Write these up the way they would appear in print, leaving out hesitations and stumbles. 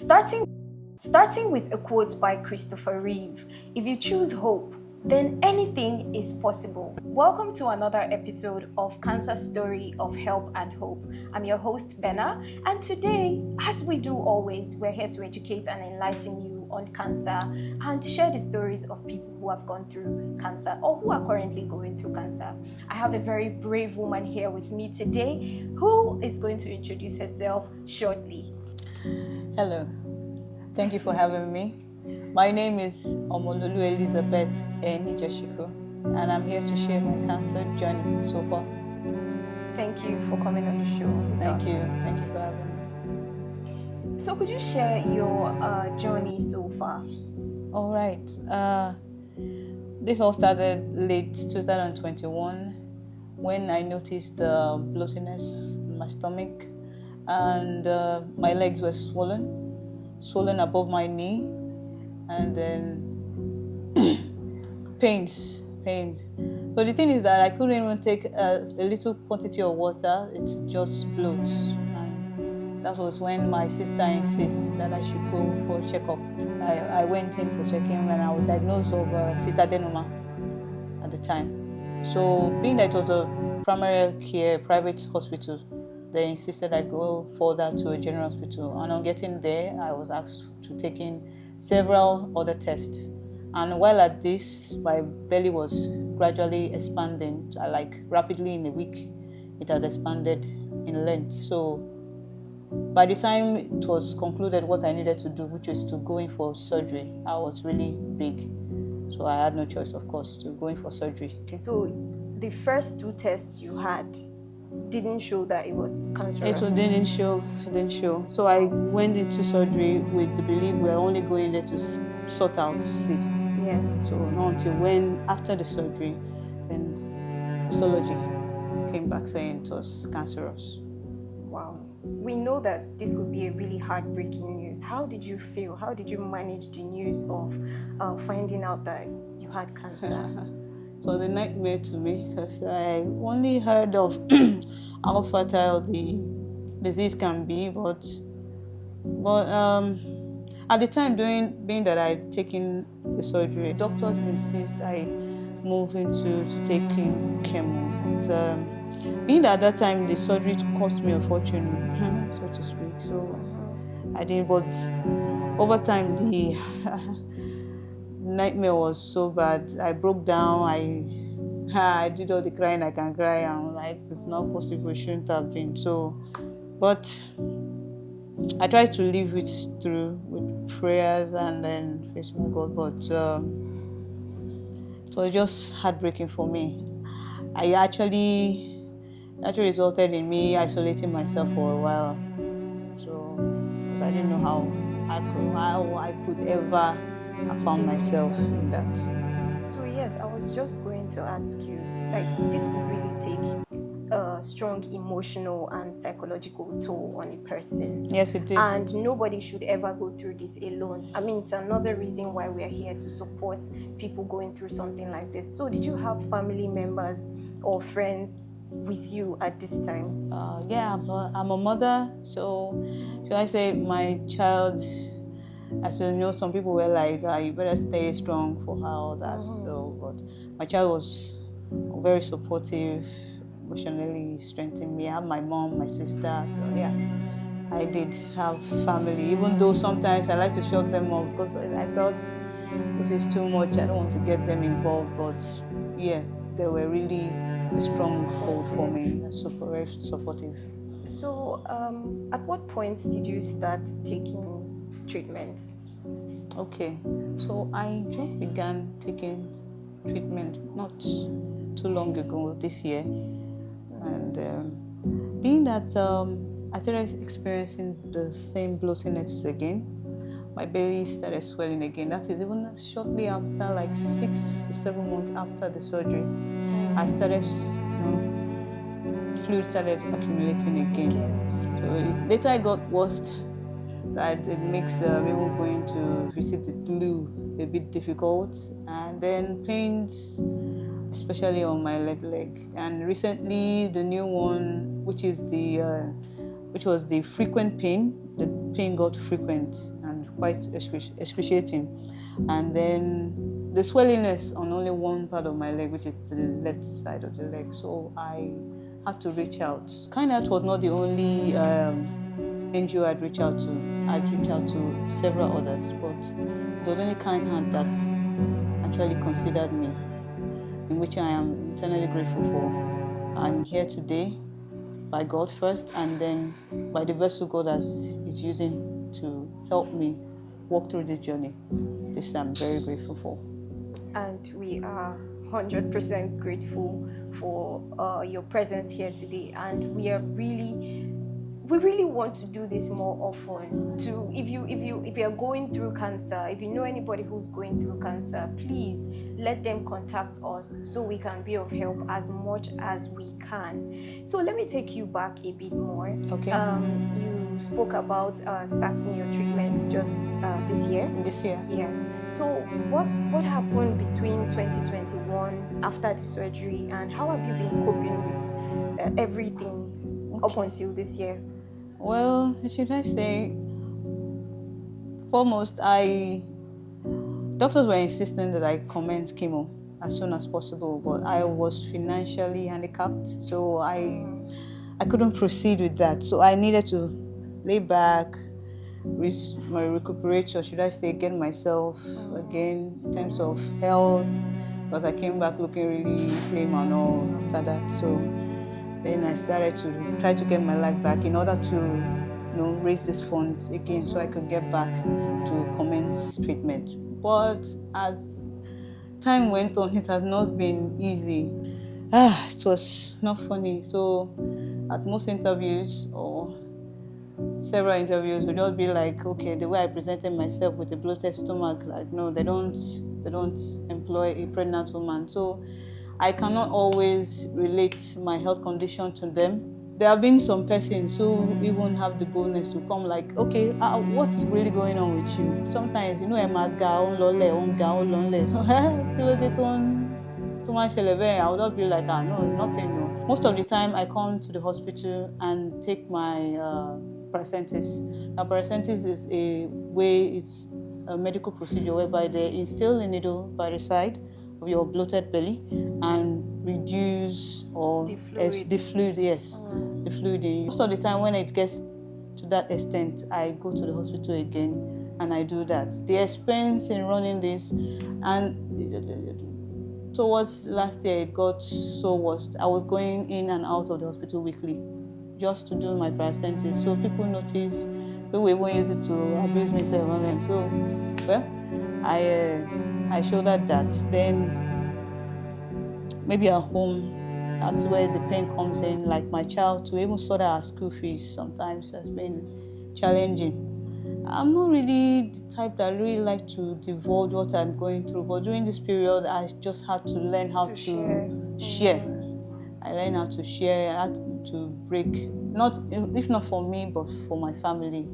Starting, starting with a quote by Christopher Reeve: "If you choose hope, then anything is possible." Welcome to another episode of Cancer Story of Help and Hope. I'm your host, Bena, and today, as we do always, we're here to educate and enlighten you on cancer and share the stories of people who have gone through cancer or who are currently going through cancer. I have a very brave woman here with me today who is going to introduce herself shortly. Hello, thank you for having me. My name is Omololu Elizabeth Enijashiku, and I'm here to share my cancer journey so far. Thank you for coming on the show with Thank us. you for having me. So could you share your journey so far? All right, this all started late 2021 when I noticed bloatiness in my stomach, and my legs were swollen above my knee, and then pains. So the thing is that I couldn't even take a little quantity of water. It just bloats, and that was when my sister insisted that I should go for a checkup. I went in for checking when I was diagnosed of citadenoma at the time. So being that it was a primary care private hospital, they insisted I go further to a general hospital. And on getting there, I was asked to take in several other tests. And while at this, my belly was gradually expanding, like rapidly in a week, it had expanded in length. So by the time it was concluded what I needed to do, which was to go in for surgery, I was really big. So I had no choice, of course, to go in for surgery. So the first two tests you had didn't show that it was cancerous. It didn't show. So I went into surgery with the belief we're only going there to sort out cyst. Yes. So not until when, after the surgery, then histology came back saying it was cancerous. Wow. We know that this could be a really heartbreaking news. How did you feel? How did you manage the news of finding out that you had cancer? So the nightmare to me, because I only heard of how fertile the disease can be, but at the time, being that I'd taken the surgery, doctors insist I move into taking chemo. But, being that at that time the surgery cost me a fortune, so to speak. So I didn't. But over time, the nightmare was so bad. I broke down. I did all the crying I can cry. I'm like, it's not possible. It shouldn't have been. So, but I tried to live it through with prayers and then face my God. But it was just heartbreaking for me. I actually resulted in me isolating myself for a while. So, because I didn't know how I could ever have found myself in that. So yes, I was just going to ask you, like, this could really take a strong emotional and psychological toll on a person. Yes, it did. And nobody should ever go through this alone. I mean, it's another reason why we are here, to support people going through something like this. So did you have family members or friends with you at this time? Yeah, but I'm a mother, so should I say my child, as you know, some people were like, you better stay strong for her, all that. So, but my child was very supportive, emotionally strengthening me. I have my mom, my sister, so yeah, I did have family, even though sometimes I like to shut them off because I felt this is too much, I don't want to get them involved, but yeah, they were really a strong hold for me, very supportive. So at what point did you start taking treatments? Okay, so I just began taking treatment not too long ago, this year, and being that I started experiencing the same bloatiness again, my belly started swelling again. That is even shortly after, like 6 to 7 months after the surgery, I started, fluid started accumulating again. So later it got worse, that it makes even going to visit the loo a bit difficult, and then pains, especially on my left leg. And recently, the new one, which is the which was the frequent pain. The pain got frequent and quite excruciating. And then the swellingness on only one part of my leg, which is the left side of the leg. So I had to reach out. Kindhearts was not the only NGO I'd reached out to. I'd reached out to several others, but it was only Kindheart that actually considered me, in which I am eternally grateful for. I'm here today by God first, and then by the vessel God is using to help me walk through this journey. This I'm very grateful for. And we are 100% grateful for your presence here today, and we really want to do this more often. To if you are going through cancer, if you know anybody who's going through cancer, please let them contact us so we can be of help as much as we can. So let me take you back a bit more. Okay. You spoke about starting your treatment just this year. This year. Yes. So what happened between 2021 after the surgery, and how have you been coping with everything up until this year? Well, should I say, foremost, doctors were insisting that I commence chemo as soon as possible, but I was financially handicapped, so I couldn't proceed with that. So I needed to lay back, recuperate, or should I say, get myself again in terms of health, because I came back looking really slim and all after that. So then I started to try to get my life back in order to raise this fund again so I could get back to commence treatment. But as time went on, it has not been easy. It was not funny. So at most interviews or several interviews would just be like, okay, the way I presented myself with a bloated stomach, like, no, they don't employ a pregnant woman. So I cannot always relate my health condition to them. There have been some persons who even have the boldness to come like, okay, what's really going on with you? Sometimes, Emma Ga, I would not be like, no, nothing, no. Most of the time, I come to the hospital and take my paracentis. Now, paracentis is it's a medical procedure whereby they instill a needle by the side of your bloated belly and reduce or the fluid, yes, the fluid. Most of the time when it gets to that extent, I go to the hospital again and I do that. The expense in running this, and towards last year it got so worst. I was going in and out of the hospital weekly just to do my paracentis. So people notice, people even use it to abuse me several times. So, well, I shouldered that. Then maybe at home, that's where the pain comes in. Like my child, to even sort out her school fees sometimes has been challenging. I'm not really the type that really like to divulge what I'm going through, but during this period, I just had to learn how to share. I learned how to share, how to break, if not for me, but for my family,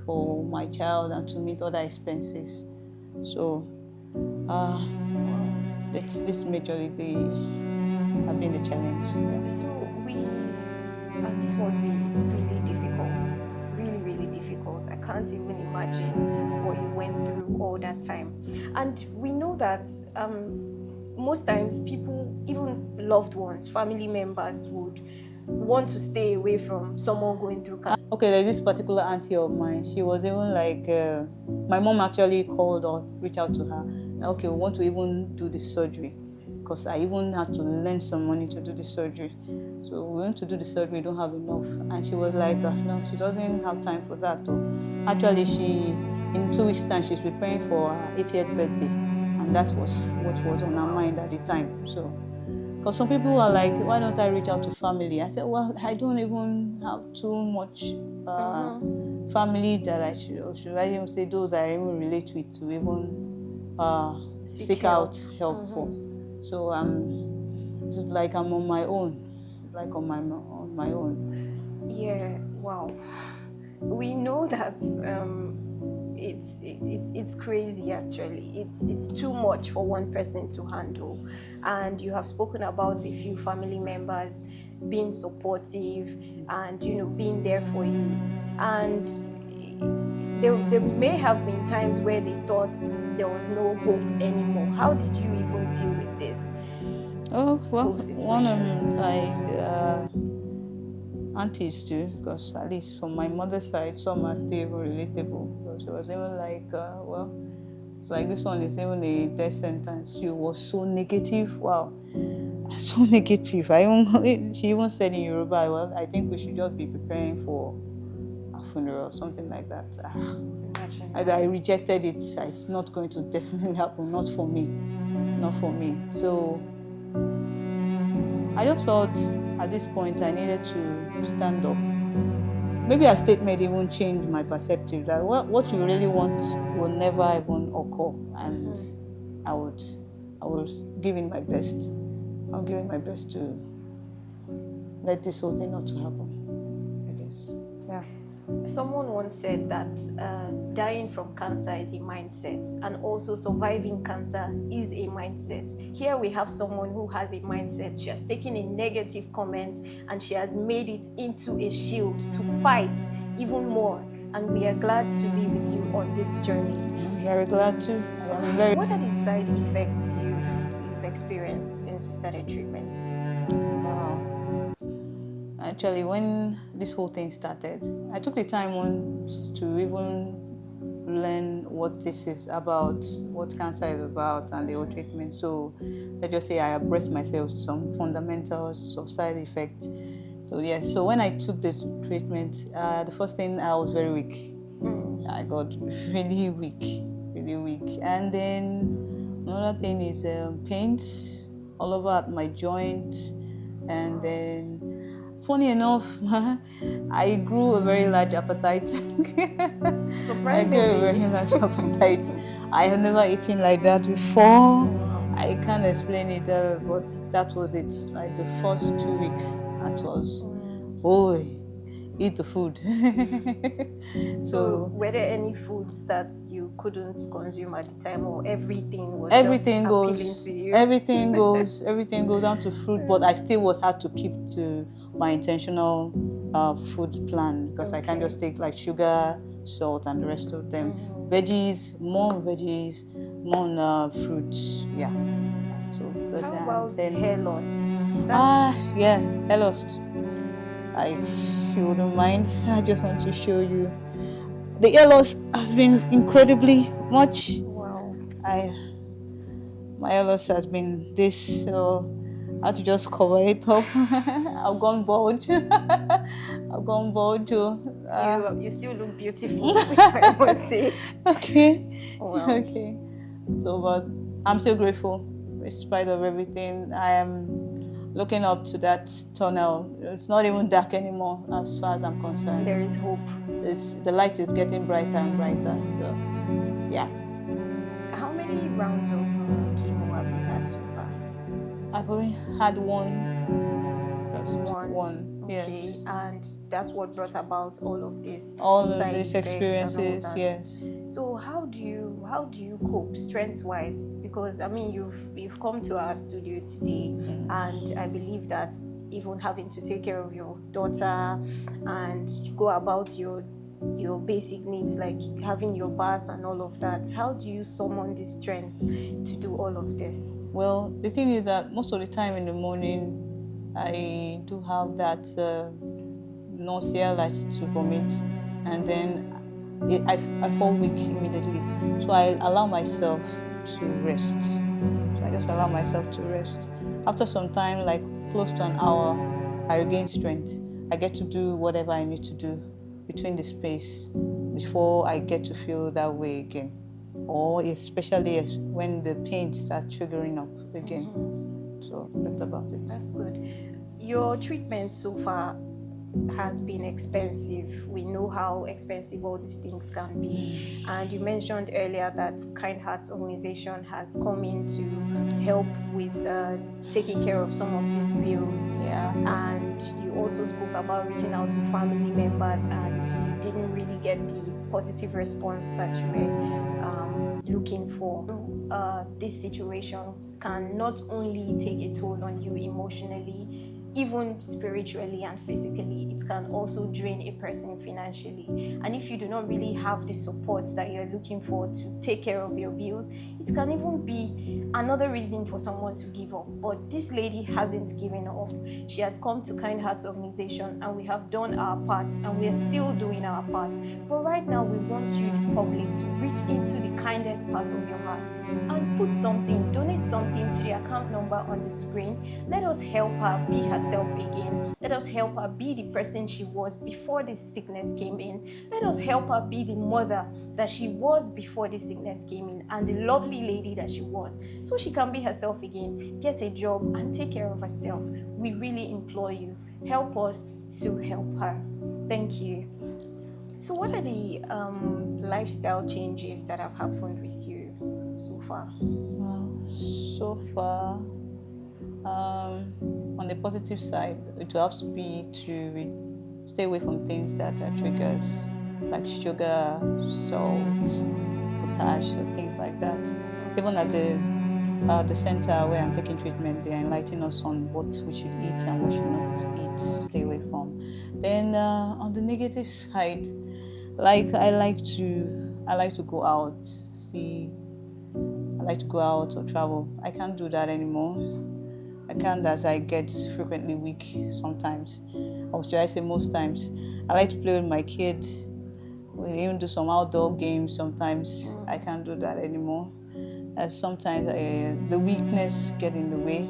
for my child, and to meet other expenses. So, this majorly have been the challenge. So this must be really difficult, really difficult. I can't even imagine what you went through all that time. And we know that most times people, even loved ones, family members, would want to stay away from someone going through cancer. Okay, there's this particular auntie of mine. She was even like, my mom actually called or reached out to her. Okay, we want to even do this surgery, because I even had to lend some money to do the surgery. So we went to do the surgery, we don't have enough. And she was like, no, she doesn't have time for that though. Actually, in 2 weeks' time, she's preparing for her 80th birthday. And that was what was on her mind at the time. So, because some people are like, why don't I reach out to family? I said, well, I don't even have too much family that I should I even say those I even relate with to even seek out help for. So it's like I'm on my own, on my own. Yeah, wow. We know that it's crazy actually. It's too much for one person to handle, and you have spoken about a few family members being supportive and, you know, being there for you. And there may have been times where they thought there was no hope anymore. How did you even deal with this Oh well, whole one of situation? my aunties too, because at least from my mother's side, some are still even relatable. Because she was even like, well, it's like this one is even a death sentence. She was so negative. Wow, so negative. She even said in Yoruba, well, I think we should just be preparing for a funeral, something like that. Imagine As I that. rejected it, it's not going to definitely happen. Not for me. Not for me. So I just felt at this point I needed to stand up. Maybe a statement even changed my perspective that what you really want will never even occur, and I would I was giving my best. I'm giving my best to let this whole thing not to happen, I guess. Yeah. Someone once said that dying from cancer is a mindset, and also surviving cancer is a mindset. Here we have someone who has a mindset. She has taken a negative comment and she has made it into a shield to fight even more. And we are glad to be with you on this journey. I'm very glad to. I am very. What are the side effects you've experienced since you started treatment? Wow. Actually, when this whole thing started, I took the time once to even learn what this is about, what cancer is about, and the whole treatment. So let's just say I abreast myself some fundamentals of side effects. So yes, so when I took the treatment, the first thing I was very weak. I got really weak, really weak. And then another thing is pains all over at my joints. And then, funny enough, I grew a very large appetite. I grew a very Surprisingly. large appetite. I have never eaten like that before. I can't explain it, but that was it. Like the first 2 weeks, that was, oh, eat the food. So, So were there any foods that you couldn't consume at the time, or everything was just everything appealing goes, to you? everything goes down to fruit, but I still would have to keep to my intentional food plan because I can't Okay. just take like sugar, salt, and the rest of them. Veggies, more fruit. Yeah. So that's How and about then hair loss? That's yeah, I lost. If you wouldn't mind, I just want to show you. The hair loss has been incredibly much. wow. I My hair loss has been this, so I have to just cover it up. I've gone bald. I've gone bald too. You still look beautiful, if I must say. Okay, Wow. okay. So, but I'm still grateful, in spite of everything. I am looking up to that tunnel. It's not even dark anymore, as far as I'm concerned. There is hope. The light is getting brighter and brighter. So, yeah. How many rounds of chemo have you had so far? I've only had one, just One. one. Okay, Yes. and that's what brought about all of this All of side these effects and all experiences, that. yes. So how do you cope strength wise? Because I mean you've come to our studio today, and I believe that even having to take care of your daughter and go about your basic needs like having your bath and all of that, how do you summon the strength to do all of this? Well, the thing is that most of the time in the morning, I do have that nausea, like to vomit, and then I fall weak immediately. So I allow myself to rest. So I just allow myself to rest. After some time, like close to an hour, I regain strength. I get to do whatever I need to do between the space before I get to feel that way again. Or especially when the pain starts triggering up again. So that's about it. That's good. Your treatment so far has been expensive. We know how expensive all these things can be. And you mentioned earlier that Kindhearts Organization has come in to help with taking care of some of these bills. Yeah. And you also spoke about reaching out to family members, and you didn't really get the positive response that you were looking for. This situation can not only take a toll on you emotionally, even spiritually and physically. It can also drain a person financially. And if you do not really have the support that you're looking for to take care of your bills, it can even be another reason for someone to give up. But this lady hasn't given up. She has come to Kindhearts Organization, and we have done our part, and we are still doing our part. But right now, we want you, the public, to reach into the kindest part of your heart and put something, donate something to the account number on the screen. Let us help her be herself again. Let us help her be the person she was before this sickness came in. Let us help her be the mother that she was before this sickness came in, and the lovely lady that she was, so she can be herself again, get a job, and take care of herself. We really implore you, help us to help her. Thank you. So what are the lifestyle changes that have happened with you so far? Well, so far, on the positive side, it will have to be to stay away from things that are triggers, like sugar, salt, potash, or things like that. Even at the center where I'm taking treatment, they are enlightening us on what we should eat and what should not eat, stay away from. Then on the negative side, like I like to go out, see. I like to go out or travel. I can't do that anymore. I can't, as I get frequently weak sometimes, or should I say most times. I like to play with my kid. We even do some outdoor games sometimes. I can't do that anymore. As sometimes the weakness get in the way,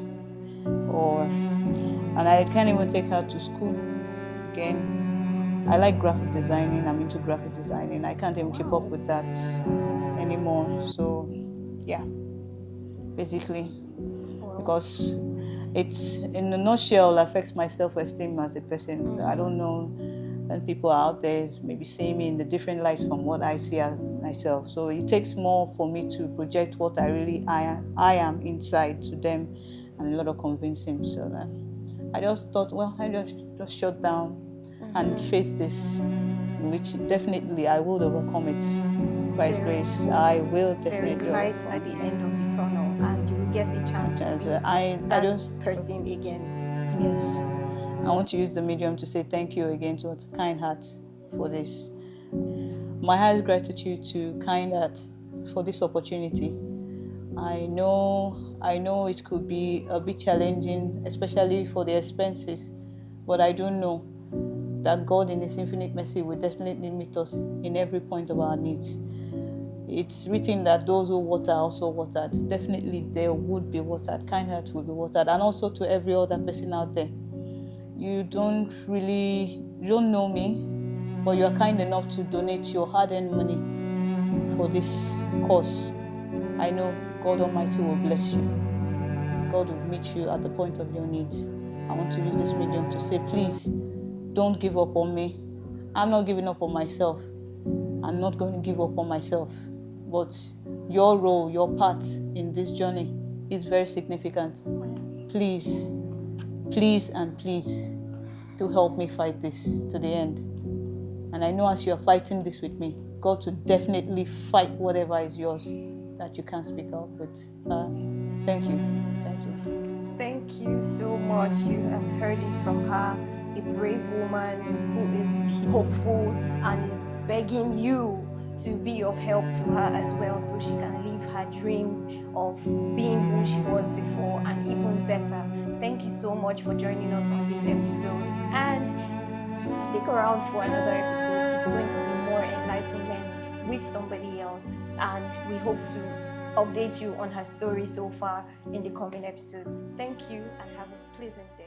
and I can't even take her to school again. I like graphic designing. I'm into graphic designing. I can't even keep up with that anymore. So, yeah, basically, because it's in a nutshell affects my self-esteem as a person. So I don't know when people are out there maybe seeing me in the different light from what I see as myself. So it takes more for me to project what I am inside to them, and a lot of convincing. So I just thought, well, I just shut down and face this, which definitely I would overcome it. By His grace, I will definitely There is light overcome at the it. end of the tunnel, and you will get a chance to As be I just person again. Yes, I want to use the medium to say thank you again to Kind Heart for this. My highest gratitude to Kind Heart for this opportunity. I know it could be a bit challenging, especially for the expenses, but I do know that God in His infinite mercy will definitely meet us in every point of our needs. It's written that those who water are also watered. Definitely there would be watered. Kind Heart will be watered. And also to every other person out there. You don't know me, but you are kind enough to donate your hard-earned money for this cause. I know God Almighty will bless you. God will meet you at the point of your needs. I want to use this medium to say, please, don't give up on me. I'm not giving up on myself. I'm not going to give up on myself. But your role, your part in this journey is very significant. Please, please, and please do help me fight this to the end. And I know as you are fighting this with me, God will definitely fight whatever is yours that you can't speak out with. Thank you. Thank you. Thank you so much. You have heard it from her, a brave woman who is hopeful and is begging you to be of help to her as well, so she can live her dreams of being who she was before and even better. Thank you so much for joining us on this episode, and stick around for another episode. It's going to be more enlightenment with somebody else, and we hope to update you on her story so far in the coming episodes. Thank you and have a pleasant day.